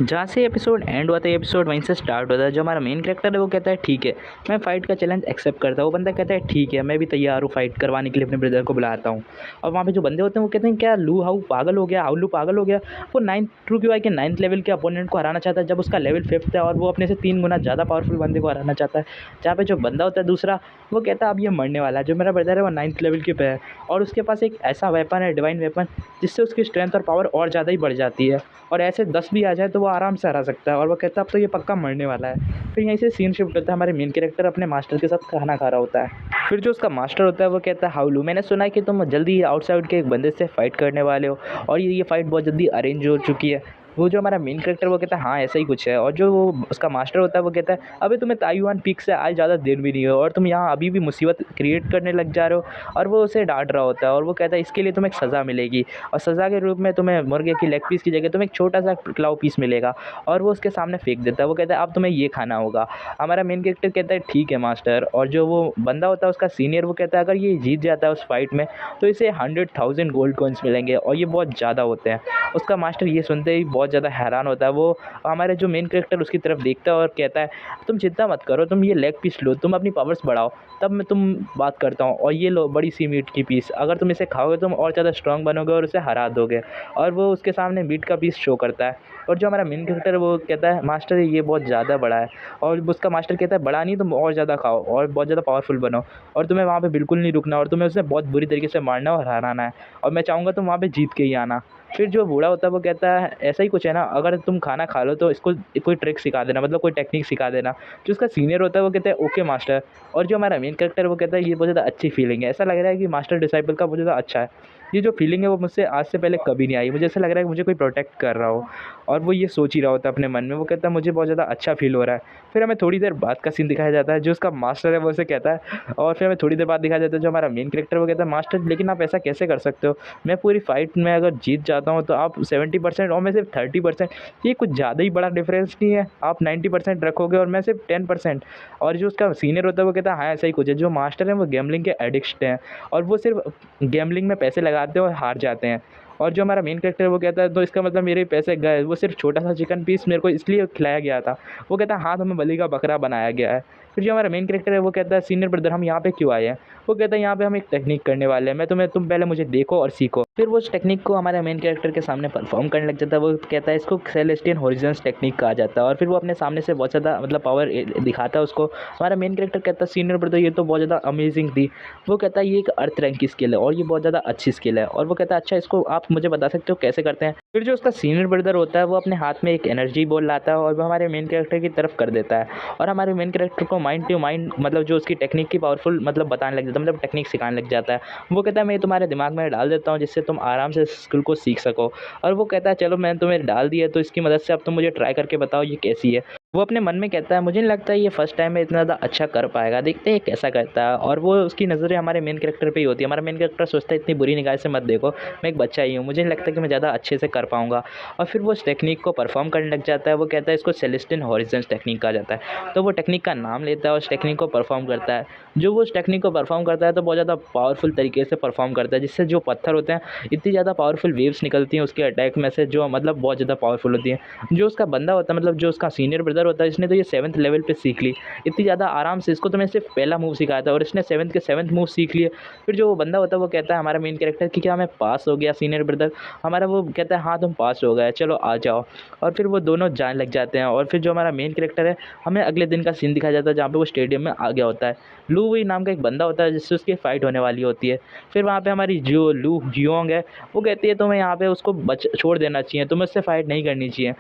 जहाँ से episode and होता है एपिसोड वहीं से स्टार्ट होता है। जो हमारा मेन कैरेक्टर है वो कहता है ठीक है, मैं फ़ाइट का चैलेंज एक्सेप्ट करता हूँ। वो बंदा कहता है ठीक है, मैं भी तैयार हूँ फ़ाइट करवाने के लिए, अपने ब्रदर को बुलाता हूँ। और वहाँ पे जो बंदे होते हैं वो कहते हैं क्या लू हाउ पागल हो गया, हाउलू पागल हो गया। वो नाइन्थ ट्रू क्यू आई के 9th लेवल के अपोनेंट को हराना चाहता है, जब उसका लेवल 5th है और वो अपने से 3 गुना ज़्यादा पावरफुल बंदे को हराना चाहता है। जहाँ पे जो बंदा होता है दूसरा, वो कहता है अब ये मरने वाला है। जो मेरा ब्रदर है वो 9th लेवल के पे है और उसके पास एक ऐसा वेपन है, डिवाइन वेपन, जिससे उसकी स्ट्रेंथ और पावर और ज़्यादा ही बढ़ जाती है। और ऐसे 10 भी आ जाए तो वो आराम से हरा सकता है। और वो कहता है अब तो ये पक्का मरने वाला है। फिर यहीं से सीन शिफ्ट होता है, हमारे मेन कैरेक्टर अपने मास्टर के साथ खाना खा रहा होता है। फिर जो उसका मास्टर होता है वो कहता है हाउलू, मैंने सुना है कि तुम जल्दी आउटसाइड के एक बंदे से फाइट करने वाले हो और ये फाइट बहुत जल्दी अरेंज हो चुकी है। वो जो हमारा मेन कैरेक्टर वो कहता है हाँ ऐसा ही कुछ है। और जो वो उसका मास्टर होता है वो कहता है अबे तुम्हें ताइवान पीक से आज ज़्यादा देर भी नहीं हो और तुम यहाँ अभी भी मुसीबत क्रिएट करने लग जा रहे हो। और वो उसे डांट रहा होता है और वो कहता है इसके लिए तुम्हें एक सज़ा मिलेगी और सज़ा के रूप में तुम्हें मुर्गे की लेग पीस की जगह तुम्हें एक छोटा सा पुलाव पीस मिलेगा। और वो उसके सामने फेंक देता है। वो कहता है अब तुम्हें ये खाना होगा। हमारा मेन कैरेक्टर कहता है ठीक है मास्टर। और जो वो बंदा होता है उसका सीनियर वो कहता है अगर ये जीत जाता है उस फाइट में तो इसे 100,000 गोल्ड कॉइन्स मिलेंगे और ये बहुत ज़्यादा होते हैं। उसका मास्टर ये सुनते ही बहुत ज़्यादा हैरान होता है। वो हमारे जो मेन कैरेक्टर उसकी तरफ देखता है और कहता है तुम चिंता मत करो, तुम ये लेग पीस लो, तुम अपनी पावर्स बढ़ाओ, तब मैं तुम बात करता हूँ। और ये लो बड़ी सी मीट की पीस, अगर तुम इसे खाओगे तुम और ज़्यादा स्ट्रांग बनोगे और उसे हरा दोगे। और वो उसके सामने मीट का पीस शो करता है। और जो हमारा मेन कैरेक्टर है वो कहता है मास्टर ये बहुत ज़्यादा बड़ा है। और उसका मास्टर कहता है बड़ा नहीं, तुम और ज़्यादा खाओ और बहुत ज़्यादा पावरफुल बनो और तुम्हें वहाँ पे बिल्कुल नहीं रुकना और तुम्हें उसे बहुत बुरी तरीके से मारना और हराना है। और मैं चाहूँगा तुम वहाँ पे जीत के ही आना। फिर जो बूढ़ा होता है वो कहता है ऐसा ही कुछ है ना, अगर तुम खाना खा लो तो इसको कोई ट्रिक सिखा देना, मतलब कोई टेक्निक सिखा देना। जो उसका सीनियर होता है वो कहता है ओके मास्टर। और जो हमारा मेन कैरेक्टर है वो कहता है ये बहुत ज़्यादा अच्छी फीलिंग है, ऐसा लग रहा है कि मास्टर डिसाइपल का बहुत ज़्यादा अच्छा है। ये जो फीलिंग है वो मुझसे आज से पहले कभी नहीं आई, मुझे ऐसा लग रहा है कि मुझे कोई प्रोटेक्ट कर रहा हो। और वो ये सोच ही रहा होता है अपने मन में। वो कहता है मुझे बहुत ज़्यादा अच्छा फील हो रहा है। फिर हमें थोड़ी देर बाद का सीन दिखाया जाता है। जो उसका मास्टर है वो उसे कहता है और फिर हमें थोड़ी देर बाद दिखाया जाता है जो हमारा मेन कैरेक्टर वो कहता है मास्टर लेकिन आप ऐसा कैसे कर सकते हो, मैं पूरी फाइट में अगर जीत जाता हूँ तो आप 70% और मैं सिर्फ 30%, ये कुछ ज़्यादा ही बड़ा डिफरेंस नहीं है, आप 90% रखोगे और मैं सिर्फ 10%। और जो उसका सीनियर होता है वो कहता है हाँ ऐसा ही कुछ है। जो मास्टर है वो गैम्बलिंग के एडिक्ट हैं और वो सिर्फ गैम्बलिंग में पैसे लगाते हैं और हार जाते हैं। और जो हमारा मेन कैरेक्टर है वो कहता है तो इसका मतलब मेरे पैसे गए, वो सिर्फ छोटा सा चिकन पीस मेरे को इसलिए खिलाया गया था। वो कहता है हाँ तुम्हें बलि का बकरा बनाया गया है। फिर जो हमारा मेन कैरेक्टर है वो कहता है सीनियर ब्रदर हम यहाँ पे क्यों आए हैं। वो कहता है यहाँ पे हम एक टेक्निक करने वाले हैं, तुम पहले मुझे देखो और सीखो। फिर वो उस टेक्निक को हमारे मेन कैरेक्टर के सामने परफॉर्म करने लग जाता है। वो कहता है इसको सेलेस्टियन हॉरिजॉन्स टेक्निक कहा जाता है। और फिर वो अपने सामने से बहुत ज़्यादा मतलब पावर दिखाता है उसको। हमारा मेन कैरेक्टर कहता है सीनियर ब्रदर ये तो बहुत ज़्यादा अमेजिंग थी। वो कहता है ये एक अर्थ रैंक की स्किल है और ये बहुत ज़्यादा अच्छी स्किल है। और वो कहता है अच्छा इसको आप मुझे बता सकते हो कैसे करते हैं। फिर जो उसका सीनियर ब्रदर होता है वो अपने हाथ में एक एनर्जी बॉल लाता है और वो हमारे मेन कैरेक्टर की तरफ कर देता है। और हमारे मेन कैरेक्टर को माइंड टू माइंड मतलब जो उसकी टेक्निक की पावरफुल मतलब बताने लग जाता है, मतलब टेक्निक सिखाने लग जाता है। वो कहता है मैं ये तुम्हारे दिमाग में डाल देता हूँ जिससे तुम आराम से स्किल को सीख सको। और वो कहता है चलो मैंने तुम्हें डाल दिया तो इसकी मदद से अब तुम मुझे ट्राई करके बताओ ये कैसी है। वो अपने मन में कहता है मुझे नहीं लगता ये फर्स्ट टाइम में इतना ज़्यादा अच्छा कर पाएगा, देखते हैं ये कैसा करता है। और वो उसकी नज़रें हमारे मेन कैरेक्टर पे ही होती है। हमारा मेन कैरेक्टर सोचता है इतनी बुरी निगाह से मत देखो, मैं एक बच्चा ही हूँ, मुझे नहीं लगता कि मैं ज़्यादा अच्छे से कर पाऊँगा। और फिर वो उस टेक्निक को परफॉर्म करने लग जाता है। वो कहता है इसको सेलेस्टियन हॉरिजॉन्स टेक्निक कहा जाता है। तो वो टेक्निक का नाम लेता है और उस टेक्निक को परफॉर्म करता है। जो वो उस टेक्निक को परफॉर्म करता है तो बहुत ज़्यादा पावरफुल तरीके से परफॉर्म करता है, जिससे जो पत्थर होते हैं इतनी ज़्यादा पावरफुल वेव्स निकलती हैं उसके अटैक में से, जो मतलब बहुत ज़्यादा पावरफुल होती हैं। जो उसका बंदा होता है मतलब जो उसका सीनियर ब्रदर होता है इसने तो ये 7th लेवल पे सीख ली इतनी ज़्यादा आराम से। इसको तो मैं सिर्फ पहला मूव सिखाया था और इसने 7th के 7th मूव सीख लिए। फिर जो वो बंदा होता है वो कहता है हमारा मेन कैरेक्टर कि क्या मैं पास हो गया सीनियर ब्रदर। हमारा वो कहता है हाँ तुम पास हो गए, चलो आ जाओ। और फिर वो दोनों जाने लग जाते हैं। और फिर जो हमारा मेन कैरेक्टर है हमें अगले दिन का सीन दिखाया जाता है जहाँ पे वो स्टेडियम में आ गया होता है। लू वही नाम का एक बंदा होता है जिससे उसकी फ़ाइट होने वाली होती है। फिर वहाँ पे हमारी जो लू जियोंग है वो कहती है तुम्हें यहाँ पे उसको छोड़ देना चाहिए, तुम्हें उससे फ़ाइट नहीं करनी चाहिए,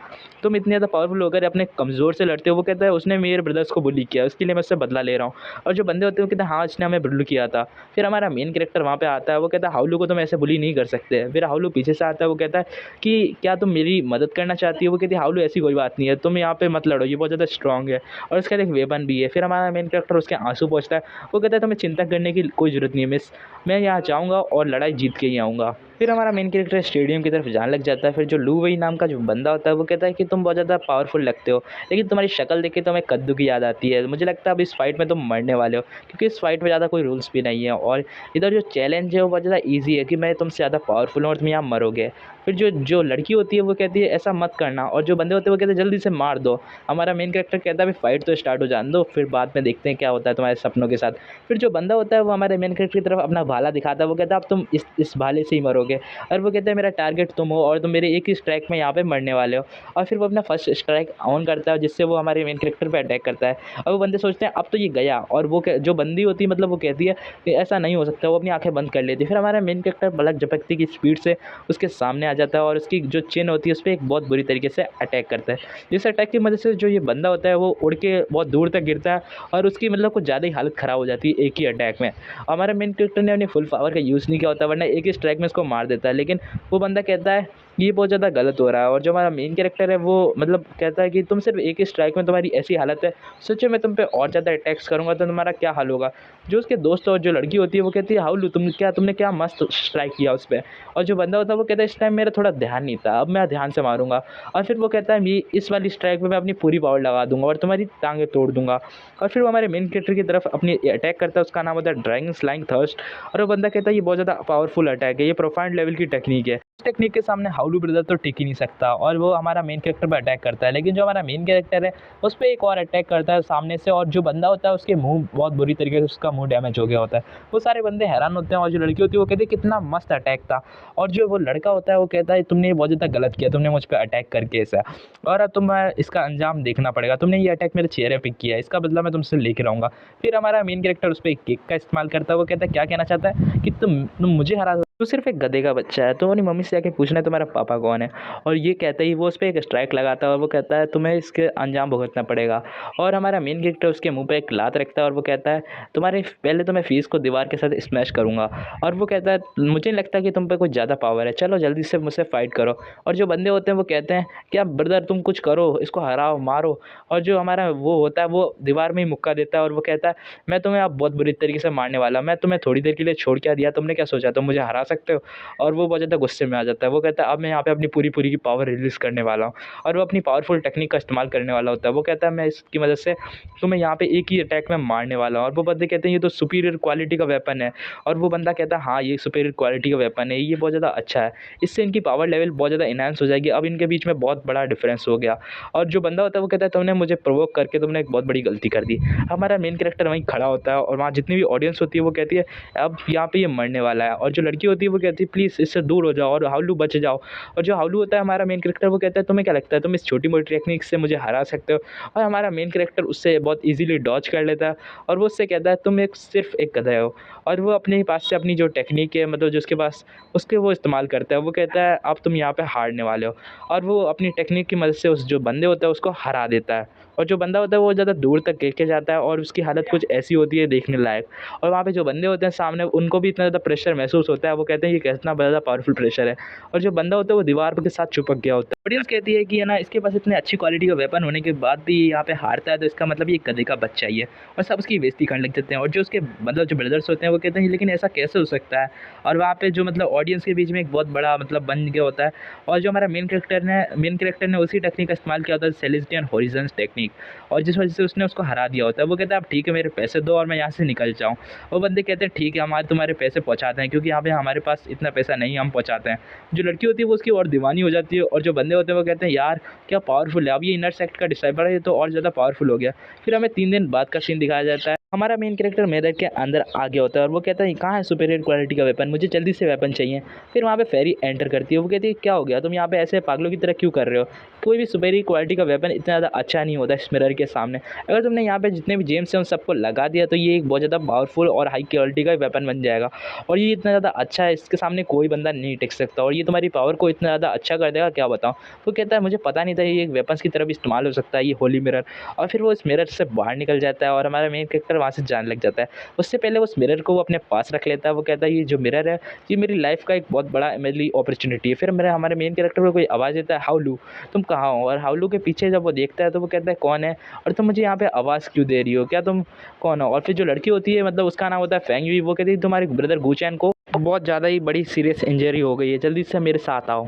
तुम इतने ज़्यादा पावरफुल होकर अपने कमज़ोर से लड़ते हो। वो कहता है उसने मेरे ब्रदर्स को बुली किया, उसके लिए मैं उससे बदला ले रहा हूँ। और जो बंदे होते हैं वो कहते हैं हाँ इसने हमें बुली किया था। फिर हमारा मेन कैरेक्टर वहाँ पे आता है। वो कहता है हाउलू को तुम ऐसे बुली नहीं कर सकते। फिर हाउलू पीछे से आता है। वो कहता है कि क्या तुम मेरी मदद करना चाहती हो। वो कहती है हाउलू ऐसी कोई बात नहीं है, तुम यहाँ पे मत लड़ो, ये बहुत ज़्यादा स्ट्रॉन्ग है और उसका एक वेपन भी है। फिर हमारा मेन कैरेक्टर उसके आंसू पहुँचता है। वो कहता है तुम्हें चिंता करने की कोई ज़रूरत नहीं है मिस, मैं यहाँ जाऊँगा और लड़ाई जीत के ही आऊँगा। फिर हमारा मेन कैरेक्टर स्टेडियम की तरफ जाने लग जाता है। फिर जो लू वही नाम का जो बंदा होता है वो कहता है कि तुम बहुत ज़्यादा पावरफुल लगते हो, लेकिन तुम्हारी शक्ल देख के तुम्हें कद्दू की याद आती है। मुझे लगता है अब इस फाइट में तुम मरने वाले हो, क्योंकि इस फाइट में ज़्यादा कोई रूल्स भी नहीं है और इधर जो चैलेंज है वो बहुत ज़्यादा ईजी है कि मैं तुमसे ज़्यादा पावरफुल हूँ और तुम यहाँ मरोगे। फिर जो जो लड़की होती है वो कहती है ऐसा मत करना, और जो बंदे होते हैं वो कहते हैं जल्दी से मार दो। हमारा मेन कैरेक्टर कहता है अभी फाइट तो स्टार्ट हो जाने दो, फिर बाद में देखते हैं क्या होता है तुम्हारे सपनों के साथ। फिर जो बंदा होता है वो हमारे मेन कैरेक्टर की तरफ अपना भाला दिखाता है, वो कहता है अब तुम इस भाले से ही मरोगे। और वो कहता है मेरा टारगेट तुम हो और तुम मेरे एक ही स्ट्राइक में यहाँ पे मरने वाले हो। और फिर वो अपना फर्स्ट स्ट्राइक ऑन करता है जिससे वो हमारे मेन कैरेक्टर पे अटैक करता है। और वो बंदे सोचते हैं अब तो ये गया, और वो जो बंदी होती है मतलब वो कहती है कि ऐसा नहीं हो सकता, वो अपनी आंखें बंद कर लेती है। फिर हमारा मेन कैरेक्टर पलक झपकती की स्पीड से उसके सामने आ जाता है और उसकी जो चिन होती है उस पर एक बहुत बुरी तरीके से अटैक करता है। जिस अटैक की वजह से जो ये बंदा होता है वो उड़ के बहुत दूर तक गिरता है और उसकी मतलब कुछ ज़्यादा ही हालत ख़राब हो जाती है एक ही अटैक में। हमारे मेन कैरेक्टर ने अपनी फुल पावर का यूज़ नहीं किया होता, वरना एक ही स्ट्राइक में उसको मार देता है। लेकिन वो बंदा कहता है ये बहुत ज़्यादा गलत हो रहा है, और जो हमारा मेन कैरेक्टर है वो मतलब कहता है कि तुम सिर्फ एक ही स्ट्राइक में तुम्हारी ऐसी हालत है, सोचो मैं तुम पे और ज़्यादा अटैक्स करूँगा तो तुम्हारा क्या हाल होगा। जो उसके दोस्त और जो लड़की होती है वो कहती है हाउलू तुमने क्या मस्त स्ट्राइक किया उस पे। और जो बंदा होता है वो कहता है इस टाइम मेरा थोड़ा ध्यान नहीं था, अब मैं ध्यान से मारूंगा। और फिर वो कहता है ये इस वाली स्ट्राइक में मैं अपनी पूरी पावर लगा दूंगा और तुम्हारी टांगें तोड़ दूंगा। और फिर वो हमारे मेन कैरेक्टर की तरफ अपनी अटैक करता है, उसका नाम होता है ड्राइंग स्लाइंग थर्स्ट। और वो बंदा कहता है ये बहुत ज़्यादा पावरफुल अटैक है, ये प्रोफाइंड लेवल की टेक्निक है। इस टेक्निक के सामने हाउलू ब्रदर तो टिक ही नहीं सकता और वो हमारा मेन कैरेक्टर पर अटैक करता है। लेकिन जो हमारा मेन कैरेक्टर है उस पर एक और अटैक करता है सामने से, और जो बंदा होता है उसके मुंह बहुत बुरी तरीके से उसका मुंह डैमेज हो गया होता है। वो सारे बंदे हैरान होते हैं और जो लड़की होती है वो कहती है कितना मस्त अटैक था। और जो वो लड़का होता है वो कहता है तुमने बहुत ज़्यादा गलत किया, तुमने मुझ पर अटैक करके ऐसा, और अब तुम्हें इसका अंजाम देखना पड़ेगा। तुमने ये अटैक मेरे चेहरे पे किया है, इसका बदला मैं तुमसे लेके रहूँगा। फिर हमारा मेन कैरेक्टर उस पर एक किक का इस्तेमाल करता है। वो कहता है क्या कहना चाहता है कि तुम मुझे हरा, तू सिर्फ एक गधे का बच्चा है, तो अपनी मम्मी से जाके पूछना है तुम्हारा पापा कौन है। और ये कहते ही वो उस पर एक स्ट्राइक लगाता है और वो कहता है तुम्हें इसके अंजाम भुगतना पड़ेगा। और हमारा मेन कैरेक्टर उसके मुंह पे एक लात रखता है और वो कहता है तुम्हारे पहले तो मैं फीस को दीवार के साथ स्मैश करूंगा। और वो कहता है मुझे नहीं लगता कि तुम पे कुछ ज़्यादा पावर है, चलो जल्दी से मुझसे फाइट करो। और जो बंदे होते हैं वो कहते हैं क्या ब्रदर तुम कुछ करो, इसको हराओ मारो। और जो हमारा वो होता है वो दीवार में ही मुक्का देता है और वो कहता है मैं तुम्हें अब बहुत बुरी तरीके से मारने वाला, मैं तुम्हें थोड़ी देर के लिए छोड़ के दिया, तुमने क्या सोचा तुम मुझे हरा सकते हो। और वो बहुत ज़्यादा गुस्से में आ जाता है। वो कहता है अब मैं यहाँ पे अपनी पूरी पूरी की पावर रिलीज़ करने वाला हूँ, और वो अपनी पावरफुल टेक्निक का इस्तेमाल करने वाला होता है। वो कहता है मैं इसकी मदद से तुम्हें यहाँ पे एक ही अटैक में मारने वाला हूँ। और वो बंदे कहते हैं ये तो सुपीरियर क्वालिटी का वेपन है। और वो बंदा कहता है हाँ ये सुपीरियर क्वालिटी का वेपन है, ये बहुत ज़्यादा अच्छा है, इससे इनकी पावर लेवल बहुत ज़्यादा इनहांस हो जाएगी, अब इनके बीच में बहुत बड़ा डिफरेंस हो गया। और जो बंदा होता है वो कहता है तुमने मुझे प्रोवोक करके तुमने एक बहुत बड़ी गलती कर दी। हमारा मेन कैरेक्टर वहीं खड़ा होता है और वहाँ जितनी भी ऑडियंस होती है वो कहती है अब यहाँ पे ये मरने वाला है। और जो लड़की होती है वो कहती है प्लीज़ इससे दूर हो जाओ और हाउलू बच जाओ। और जो हाउलू होता है हमारा मेन कैरेक्टर वो कहता है तुम्हें क्या लगता है तुम इस छोटी मोटी टेक्निक से मुझे हरा सकते हो। और हमारा मेन कैरेक्टर उससे बहुत ईजिली डॉज कर लेता है और वो उससे कहता है तुम एक सिर्फ एक गधा हो। और वो अपने पास से अपनी जो टेक्निक है मतलब जो उसके पास उसके वो इस्तेमाल करता है। वो कहता है अब तुम यहाँ पे हारने वाले हो, और वो अपनी टेक्निक की मदद से उस जो बंदे होता है उसको हरा देता है। और जो बंदा होता है वो ज़्यादा दूर तक गिर के जाता है और उसकी हालत कुछ ऐसी होती है देखने लायक। और वहाँ पे जो बंदे होते हैं सामने उनको भी इतना ज़्यादा प्रेशर महसूस होता है, वो कहते हैं ये कितना ज़्यादा पावरफुल प्रेशर है। और जो बंदा होता है वो दीवार के साथ चिपक गया होता है। ऑडियंस कहती है कि है ना इसके पास इतने अच्छी क्वालिटी का वेपन होने के बाद भी यहाँ पे हारता है, तो इसका मतलब ये गधे का बच्चा ही है। और सब उसकी बेइज्जती करने लग जाते हैं। और जो उसके मतलब जो ब्रदर्स होते हैं वो कहते हैं लेकिन ऐसा कैसे हो सकता है। और वहाँ पे जो मतलब ऑडियंस के बीच में एक बहुत बड़ा मतलब बन गया होता है। और जो हमारा मेन कैरेक्टर ने उसी टेक्निक का इस्तेमाल किया होता है, सेलेस्टियन हॉरिजन्स टेक्निक, और जिस वजह से उसने उसको हरा दिया होता है। वो कहता है अब ठीक है मेरे पैसे दो और मैं यहाँ से निकल जाऊँ। वो बंदे कहते हैं ठीक है हमारे तुम्हारे पैसे पहुँचाते हैं, क्योंकि यहाँ पे हमारे पास इतना पैसा नहीं है, हम पहुँचाते हैं। जो लड़की होती है वो उसकी और दीवानी हो जाती है। और जो बंदे होते हैं वो कहते हैं यार क्या पावरफुल है, अब ये इनर सेक्ट का डिसाइबर है, ये तो और ज़्यादा पावरफुल हो गया। फिर हमें 3 दिन बाद का सीन दिखाया जाता है। हमारा मेन कैरेक्टर मिरर के अंदर आ गया होता है और वो कहता है कहाँ है सुपीरियर क्वालिटी का वेपन, मुझे जल्दी से वेपन चाहिए। फिर वहाँ पे फेरी एंटर करती है। वो कहती है क्या हो गया, तुम यहाँ पे ऐसे पागलों की तरह क्यों कर रहे हो, कोई भी सुपीरियर क्वालिटी का वेपन इतना ज़्यादा अच्छा नहीं होता इस मिरर के सामने। अगर तुमने यहाँ पे जितने भी जेम्स हैं उन सबको लगा दिया तो ये एक बहुत ज़्यादा पावरफुल और हाई क्वालिटी का वेपन बन जाएगा। और ये इतना ज़्यादा अच्छा है, इसके सामने कोई बंदा नहीं टिक सकता, और ये तुम्हारी पावर को इतना ज़्यादा अच्छा कर देगा क्या बताऊँ। वो कहता है मुझे पता नहीं था ये एक वेपन्स की तरफ इस्तेमाल हो सकता है ये होली मिरर। और फिर वो इस मिरर से बाहर निकल जाता है और हमारा मेन कैरेक्टर वहाँ से जाने लग जाता है। उससे पहले वो उस मिरर को वो अपने पास रख लेता है। वो कहता है ये जो मिरर है ये मेरी लाइफ का एक बहुत बड़ा मेरे लिए अपॉर्चुनिटी है। फिर हमारे मेन कैरेक्टर को कोई आवाज़ देता है हाउलू तुम कहाँ हो। और हाउलू के पीछे जब वो देखता है तो वो कहता है कौन है और तुम मुझे यहाँ पे आवाज़ क्यों दे रही हो, क्या तुम कौन हो। और फिर जो लड़की होती है मतलब उसका नाम होता है फेंग यूई। वो कहती है तुम्हारे ब्रदर गुचैन को बहुत ज़्यादा ही बड़ी सीरियस इंजरी हो गई है, जल्दी से मेरे साथ आओ।